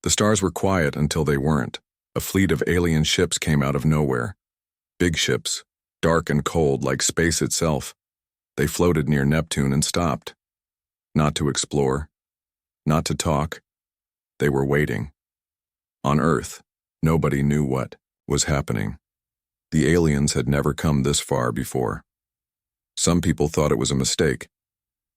The stars were quiet until they weren't. A fleet of alien ships came out of nowhere. Big ships, dark and cold like space itself. They floated near Neptune and stopped. Not to explore, not to talk. They were waiting. On Earth, nobody knew what was happening. The aliens had never come this far before. Some people thought it was a mistake.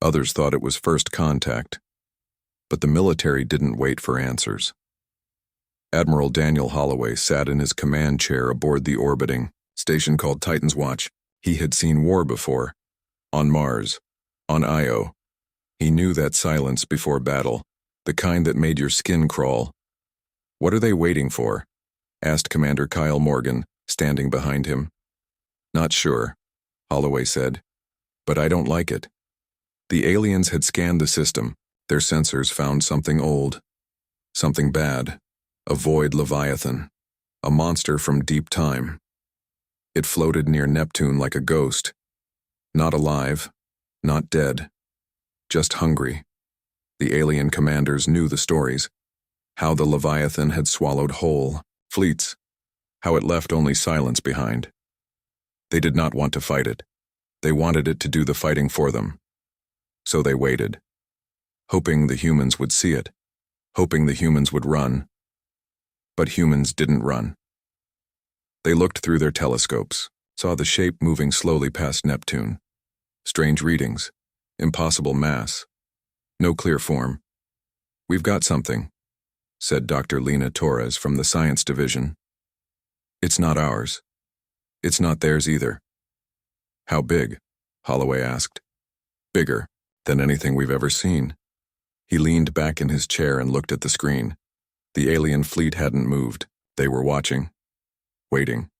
Others thought it was first contact. But the military didn't wait for answers. Admiral Daniel Holloway sat in his command chair aboard the orbiting station called Titan's Watch. He had seen war before. On Mars, on Io. He knew that silence before battle, the kind that made your skin crawl. "What are they waiting for?" asked Commander Kyle Morgan, standing behind him. "Not sure," Holloway said, "but I don't like it." The aliens had scanned the system. Their sensors found something old, something bad, a void leviathan, a monster from deep time. It floated near Neptune like a ghost, not alive, not dead, just hungry. The alien commanders knew the stories, how the leviathan had swallowed whole fleets, how it left only silence behind. They did not want to fight it. They wanted it to do the fighting for them. So they waited, hoping the humans would see it, hoping the humans would run. But humans didn't run. They looked through their telescopes, saw the shape moving slowly past Neptune. Strange readings, impossible mass, no clear form. "We've got something," said Dr. Lena Torres from the science division. "It's not ours. It's not theirs either." "How big?" Holloway asked. "Bigger than anything we've ever seen." He leaned back in his chair and looked at the screen. The alien fleet hadn't moved. They were watching, waiting.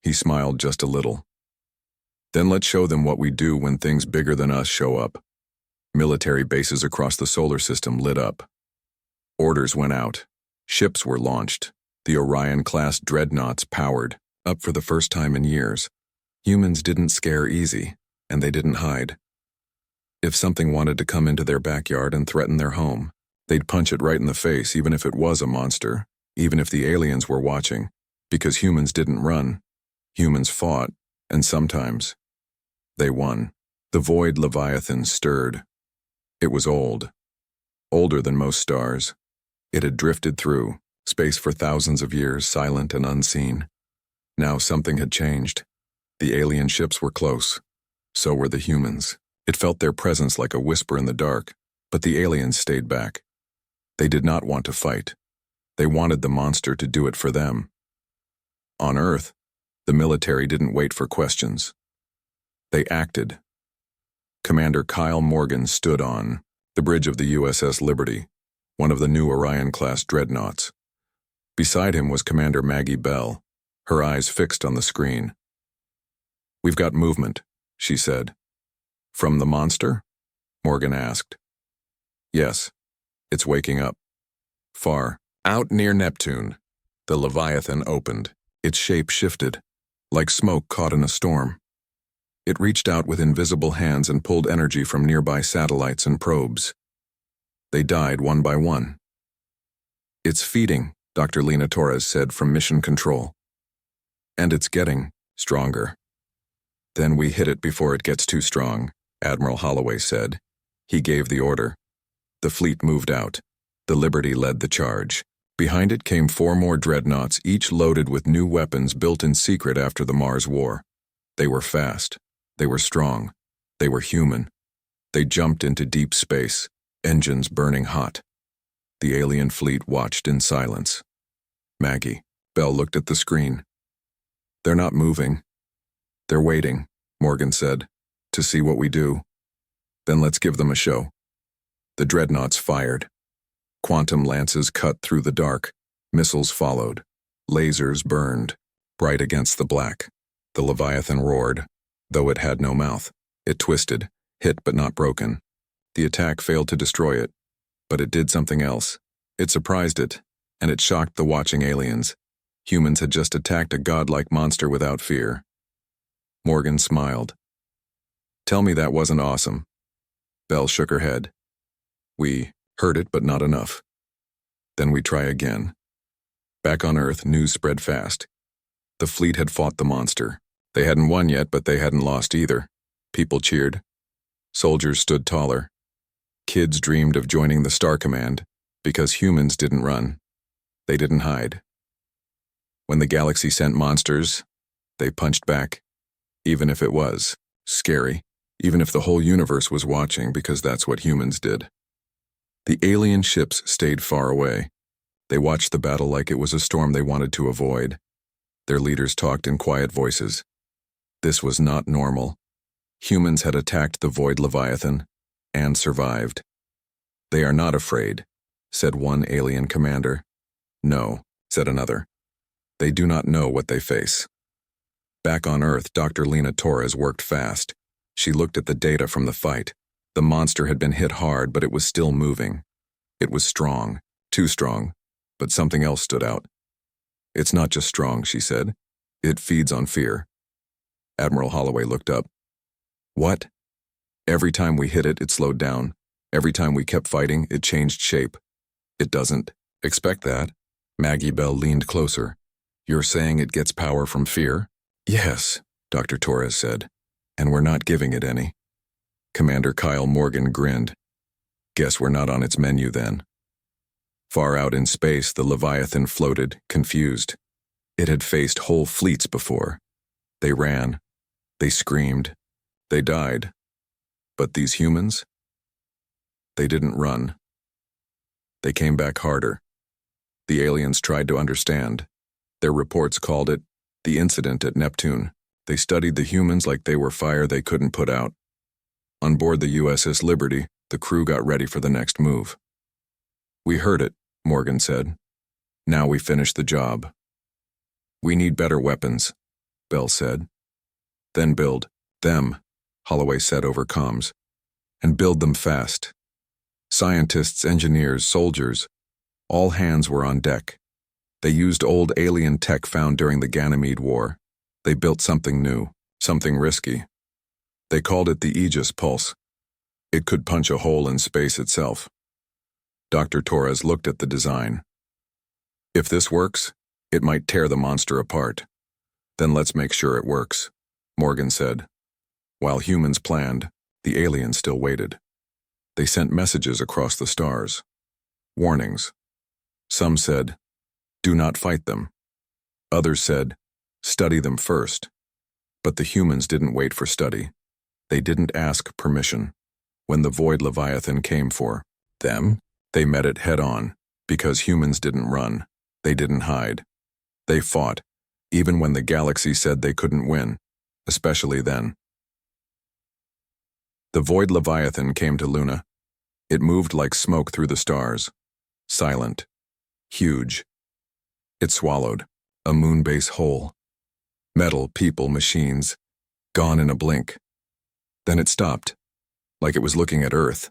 He smiled just a little. "Then let's show them what we do when things bigger than us show up." Military bases across the solar system lit up. Orders went out. Ships were launched. The Orion-class dreadnoughts powered, up for the first time in years. Humans didn't scare easy, and they didn't hide. If something wanted to come into their backyard and threaten their home, they'd punch it right in the face, even if it was a monster, even if the aliens were watching, because humans didn't run. Humans fought, and sometimes they won. The void leviathan stirred. It was old, older than most stars. It had drifted through space for thousands of years, silent and unseen. Now something had changed. The alien ships were close. So were the humans. It felt their presence like a whisper in the dark, but the aliens stayed back. They did not want to fight. They wanted the monster to do it for them. On Earth, the military didn't wait for questions. They acted. Commander Kyle Morgan stood on the bridge of the USS Liberty, one of the new Orion-class dreadnoughts. Beside him was Commander Maggie Bell, her eyes fixed on the screen. "We've got movement," she said. "From the monster?" Morgan asked. "Yes, it's waking up." Far, out near Neptune, the Leviathan opened. Its shape shifted, like smoke caught in a storm. It reached out with invisible hands and pulled energy from nearby satellites and probes. They died one by one. "It's feeding," Dr. Lena Torres said from Mission Control. "And it's getting stronger." "Then we hit it before it gets too strong," Admiral Holloway said. He gave the order. The fleet moved out. The Liberty led the charge. Behind it came 4 more dreadnoughts, each loaded with new weapons built in secret after the Mars War. They were fast. They were strong. They were human. They jumped into deep space, engines burning hot. The alien fleet watched in silence. Maggie Bell looked at the screen. "They're not moving. They're waiting," Morgan said, "to see what we do. Then let's give them a show." The dreadnoughts fired. Quantum lances cut through the dark. Missiles followed. Lasers burned, bright against the black. The Leviathan roared, though it had no mouth. It twisted, hit but not broken. The attack failed to destroy it, but it did something else. It surprised it, and it shocked the watching aliens. Humans had just attacked a godlike monster without fear. Morgan smiled. "Tell me that wasn't awesome." Bell shook her head. "We heard it, but not enough." Then we try again. Back on Earth, news spread fast. The fleet had fought the monster. They hadn't won yet, but they hadn't lost either. People cheered. Soldiers stood taller. Kids dreamed of joining the Star Command, because humans didn't run. They didn't hide. When the galaxy sent monsters, they punched back, even if it was scary, even if the whole universe was watching, because that's what humans did. The alien ships stayed far away. They watched the battle like it was a storm they wanted to avoid. Their leaders talked in quiet voices. This was not normal. Humans had attacked the Void Leviathan and survived. They are not afraid, said one alien commander. No, said another. They do not know what they face. Back on Earth, Dr. Lena Torres worked fast. She looked at the data from the fight. The monster had been hit hard, but it was still moving. It was strong, too strong, but something else stood out. It's not just strong, she said. It feeds on fear. Admiral Holloway looked up. What? Every time we hit it, it slowed down. Every time we kept fighting, it changed shape. It doesn't. Expect that. Maggie Bell leaned closer. You're saying it gets power from fear? Yes, Dr. Torres said. And we're not giving it any. Commander Kyle Morgan grinned. Guess we're not on its menu then. Far out in space, the Leviathan floated, confused. It had faced whole fleets before. They ran. They screamed. They died. But these humans? They didn't run. They came back harder. The aliens tried to understand. Their reports called it the incident at Neptune. They studied the humans like they were fire they couldn't put out. On board the USS Liberty, the crew got ready for the next move. We heard it, Morgan said. Now we finish the job. We need better weapons, Bell said. Then build them, Holloway said over comms. And build them fast. Scientists, engineers, soldiers, all hands were on deck. They used old alien tech found during the Ganymede War. They built something new, something risky. They called it the Aegis Pulse. It could punch a hole in space itself. Dr. Torres looked at the design. If this works, it might tear the monster apart. Then let's make sure it works, Morgan said. While humans planned, the aliens still waited. They sent messages across the stars. Warnings. Some said, do not fight them. Others said, study them first. But the humans didn't wait for study. They didn't ask permission. When the Void Leviathan came for them, they met it head-on, because humans didn't run. They didn't hide. They fought, even when the galaxy said they couldn't win, especially then. The Void Leviathan came to Luna. It moved like smoke through the stars. Silent. Huge. It swallowed a moonbase whole. Metal, people, machines, gone in a blink. Then it stopped, like it was looking at Earth,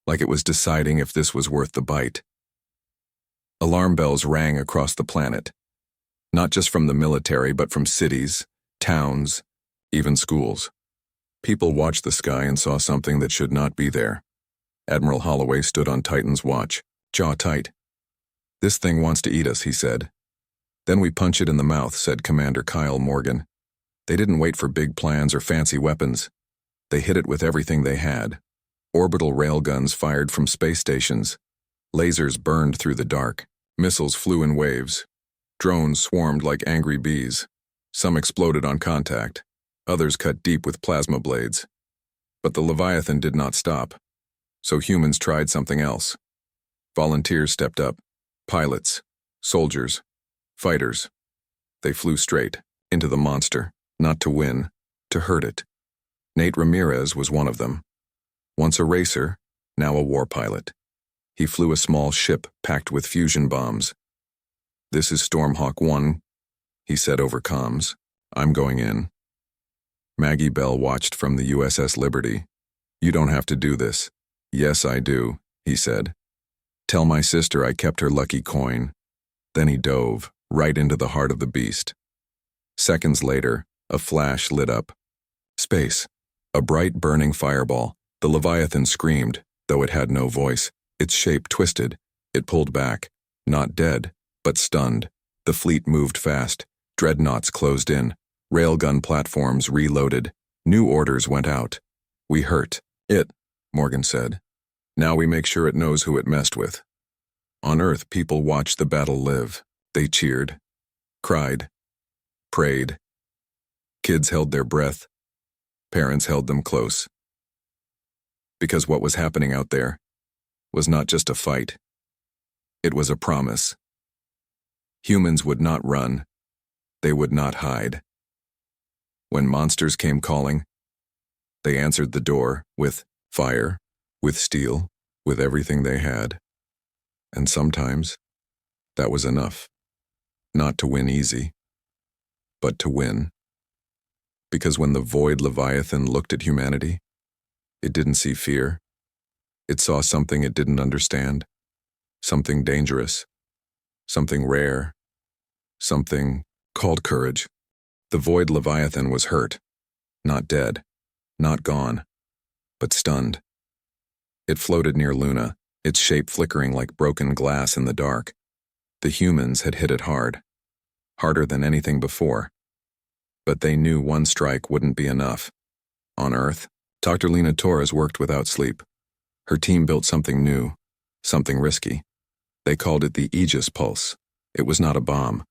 like it was deciding if this was worth the bite. Alarm bells rang across the planet, not just from the military, but from cities, towns, even schools. People watched the sky and saw something that should not be there. Admiral Holloway stood on Titan's watch, jaw tight. This thing wants to eat us, he said. Then we punch it in the mouth, said Commander Kyle Morgan. They didn't wait for big plans or fancy weapons. They hit it with everything they had. Orbital railguns fired from space stations. Lasers burned through the dark. Missiles flew in waves. Drones swarmed like angry bees. Some exploded on contact. Others cut deep with plasma blades. But the Leviathan did not stop. So humans tried something else. Volunteers stepped up. Pilots, soldiers, fighters. They flew straight into the monster, not to win, to hurt it. Nate Ramirez was one of them. Once a racer, now a war pilot. He flew a small ship packed with fusion bombs. This is Stormhawk 1, he said over comms. I'm going in. Maggie Bell watched from the USS Liberty. You don't have to do this. Yes, I do, he said. Tell my sister I kept her lucky coin. Then he dove right into the heart of the beast. Seconds later, a flash lit up. Space. A bright burning fireball. The Leviathan screamed, though it had no voice. Its shape twisted. It pulled back. Not dead, but stunned. The fleet moved fast. Dreadnoughts closed in. Railgun platforms reloaded. New orders went out. "We hurt it," Morgan said. "Now we make sure it knows who it messed with." On Earth, people watched the battle live. They cheered, cried, prayed. Kids held their breath. Parents held them close. Because what was happening out there was not just a fight. It was a promise. Humans would not run. They would not hide. When monsters came calling, they answered the door with fire, with steel, with everything they had. And sometimes, that was enough. Not to win easy, but to win. Because when the Void Leviathan looked at humanity, it didn't see fear. It saw something it didn't understand. Something dangerous. Something rare. Something called courage. The Void Leviathan was hurt. Not dead. Not gone. But stunned. It floated near Luna, its shape flickering like broken glass in the dark. The humans had hit it hard. Harder than anything before. But they knew one strike wouldn't be enough. On Earth, Dr. Lena Torres worked without sleep. Her team built something new, something risky. They called it the Aegis Pulse. It was not a bomb,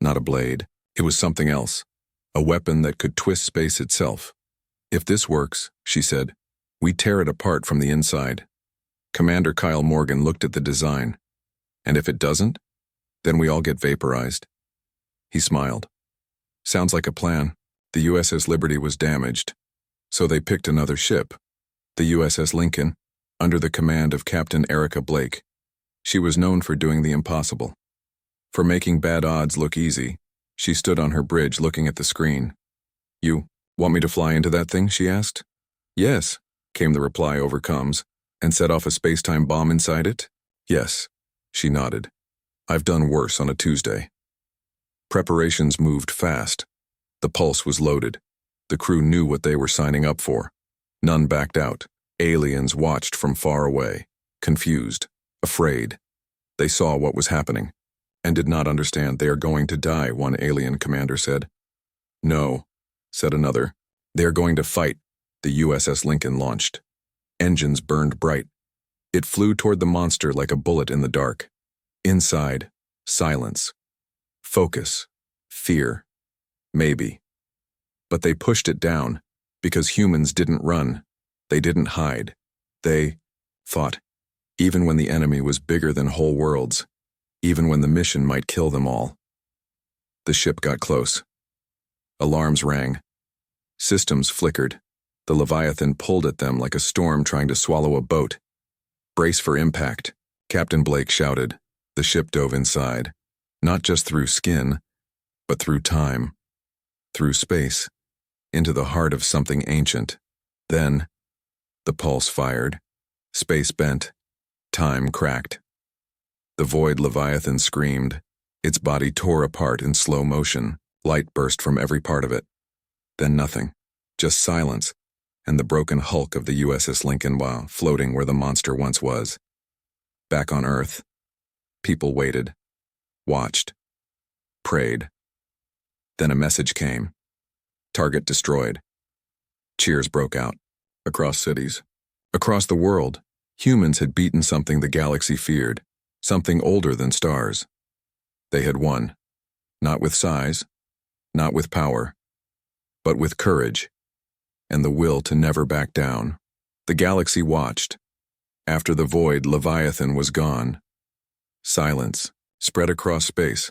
not a blade. It was something else, a weapon that could twist space itself. "If this works," she said, "we tear it apart from the inside." Commander Kyle Morgan looked at the design. "And if it doesn't, then we all get vaporized." He smiled. "Sounds like a plan." The USS Liberty was damaged, so they picked another ship, the USS Lincoln, under the command of Captain Erica Blake. She was known for doing the impossible. For making bad odds look easy, she stood on her bridge looking at the screen. "You want me to fly into that thing?" she asked. "Yes," came the reply over comms. "And set off a space-time bomb inside it?" "Yes," she nodded. "I've done worse on a Tuesday." Preparations moved fast. The pulse was loaded. The crew knew what they were signing up for. None backed out. Aliens watched from far away, confused, afraid. They saw what was happening, and did not understand. "They are going to die," one alien commander said. "No," said another. "They are going to fight." The USS Lincoln launched. Engines burned bright. It flew toward the monster like a bullet in the dark. Inside, silence. Focus. Fear. Maybe. But they pushed it down, because humans didn't run. They didn't hide. They fought, even when the enemy was bigger than whole worlds, even when the mission might kill them all. The ship got close. Alarms rang. Systems flickered. The Leviathan pulled at them like a storm trying to swallow a boat. "Brace for impact," Captain Blake shouted. The ship dove inside, not just through skin, but through time, through space, into the heart of something ancient. Then, the pulse fired. Space bent. Time cracked. The Void Leviathan screamed. Its body tore apart in slow motion. Light burst from every part of it. Then nothing. Just silence, and the broken hulk of the USS Lincoln while floating where the monster once was. Back on Earth, people waited, watched, prayed. Then a message came. Target destroyed. Cheers broke out. Across cities. Across the world, humans had beaten something the galaxy feared, something older than stars. They had won. Not with size, not with power, but with courage, and the will to never back down. The galaxy watched. After the Void Leviathan was gone, silence spread across space,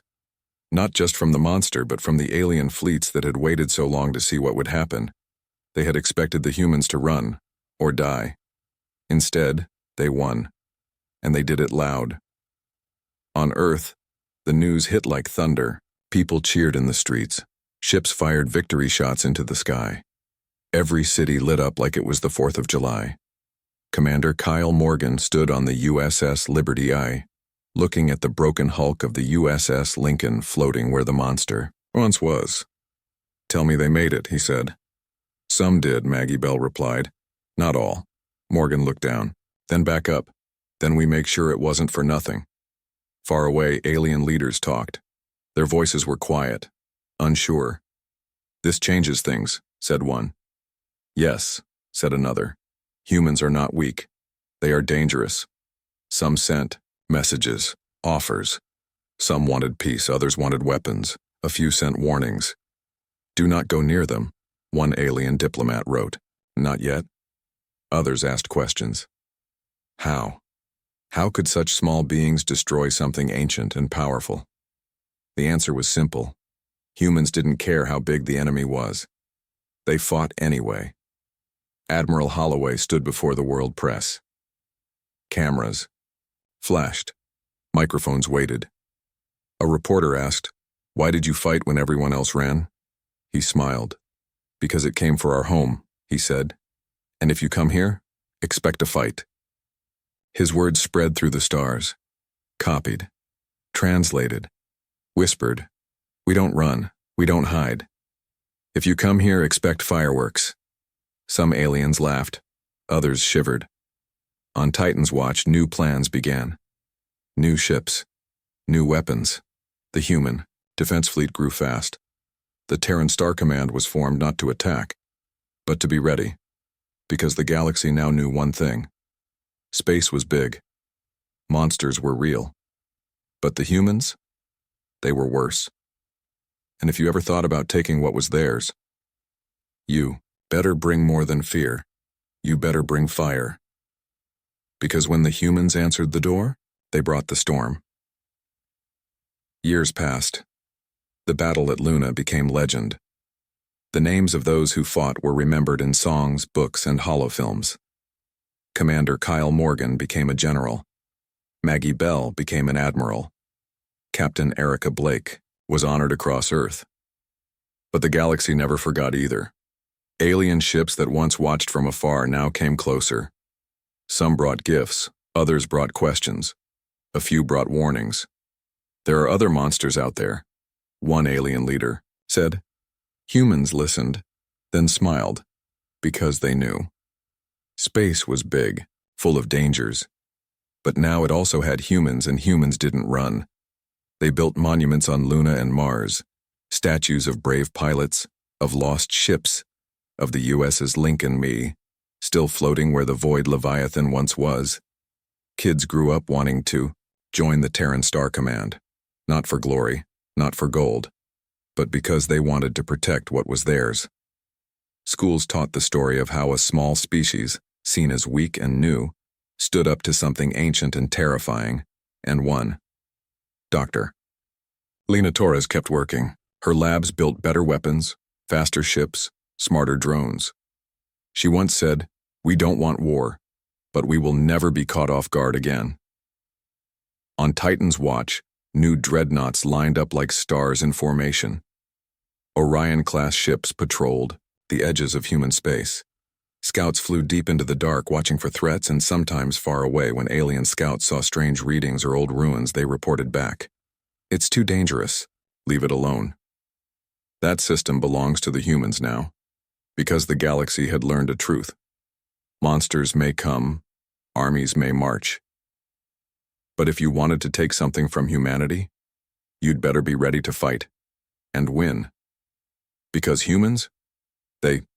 not just from the monster but from the alien fleets that had waited so long to see what would happen. They had expected the humans to run, or die. Instead, they won, and they did it loud. On Earth, the news hit like thunder. People cheered in the streets. Ships fired victory shots into the sky. Every city lit up like it was the 4th of July. Commander Kyle Morgan stood on the USS Liberty Eye, looking at the broken hulk of the USS Lincoln floating where the monster once was. "Tell me they made it," he said. "Some did," Maggie Bell replied. "Not all." Morgan looked down, then back up. "Then we make sure it wasn't for nothing." Far away, alien leaders talked. Their voices were quiet, unsure. "This changes things," said one. "Yes," said another. "Humans are not weak. They are dangerous." Some sent messages, offers. Some wanted peace, others wanted weapons. A few sent warnings. "Do not go near them," one alien diplomat wrote. "Not yet." Others asked questions. How? How could such small beings destroy something ancient and powerful? The answer was simple. Humans didn't care how big the enemy was. They fought anyway. Admiral Holloway stood before the world press. Cameras flashed. Microphones waited. A reporter asked, "Why did you fight when everyone else ran?" He smiled. "Because it came for our home," he said. "And if you come here, expect a fight." His words spread through the stars. Copied. Translated. Whispered. "We don't run. We don't hide. If you come here, expect fireworks." Some aliens laughed. Others shivered. On Titan's watch, new plans began. New ships. New weapons. The human defense fleet grew fast. The Terran Star Command was formed not to attack, but to be ready, because the galaxy now knew one thing. Space was big. Monsters were real. But the humans? They were worse. And if you ever thought about taking what was theirs, you better bring more than fear. You better bring fire. Because when the humans answered the door, they brought the storm. Years passed. The battle at Luna became legend. The names of those who fought were remembered in songs, books, and holofilms. Commander Kyle Morgan became a general. Maggie Bell became an admiral. Captain Erica Blake was honored across Earth. But the galaxy never forgot either. Alien ships that once watched from afar now came closer. Some brought gifts, others brought questions. A few brought warnings. "There are other monsters out there," one alien leader said. Humans listened, then smiled, because they knew. Space was big, full of dangers. But now it also had humans, and humans didn't run. They built monuments on Luna and Mars, statues of brave pilots, of lost ships, of the USS Lincoln Me, still floating where the void Leviathan once was. Kids grew up wanting to join the Terran Star Command, not for glory, not for gold, but because they wanted to protect what was theirs. Schools taught the story of how a small species, seen as weak and new, stood up to something ancient and terrifying, and won. Dr. Lena Torres kept working. Her labs built better weapons, faster ships, smarter drones. She once said, "We don't want war, but we will never be caught off guard again." On Titan's watch, new dreadnoughts lined up like stars in formation. Orion-class ships patrolled the edges of human space. Scouts flew deep into the dark, watching for threats, and sometimes far away when alien scouts saw strange readings or old ruins, they reported back. "It's too dangerous. Leave it alone." That system belongs to the humans now, because the galaxy had learned a truth. Monsters may come, armies may march. But if you wanted to take something from humanity, you'd better be ready to fight and win. Because humans, they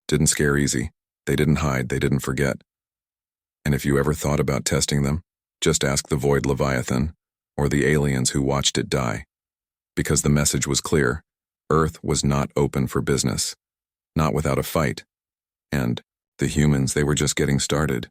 didn't scare easy. They didn't hide, they didn't forget. And if you ever thought about testing them, just ask the Void Leviathan or the aliens who watched it die. Because the message was clear. Earth was not open for business. Not without a fight. And the humans, they were just getting started.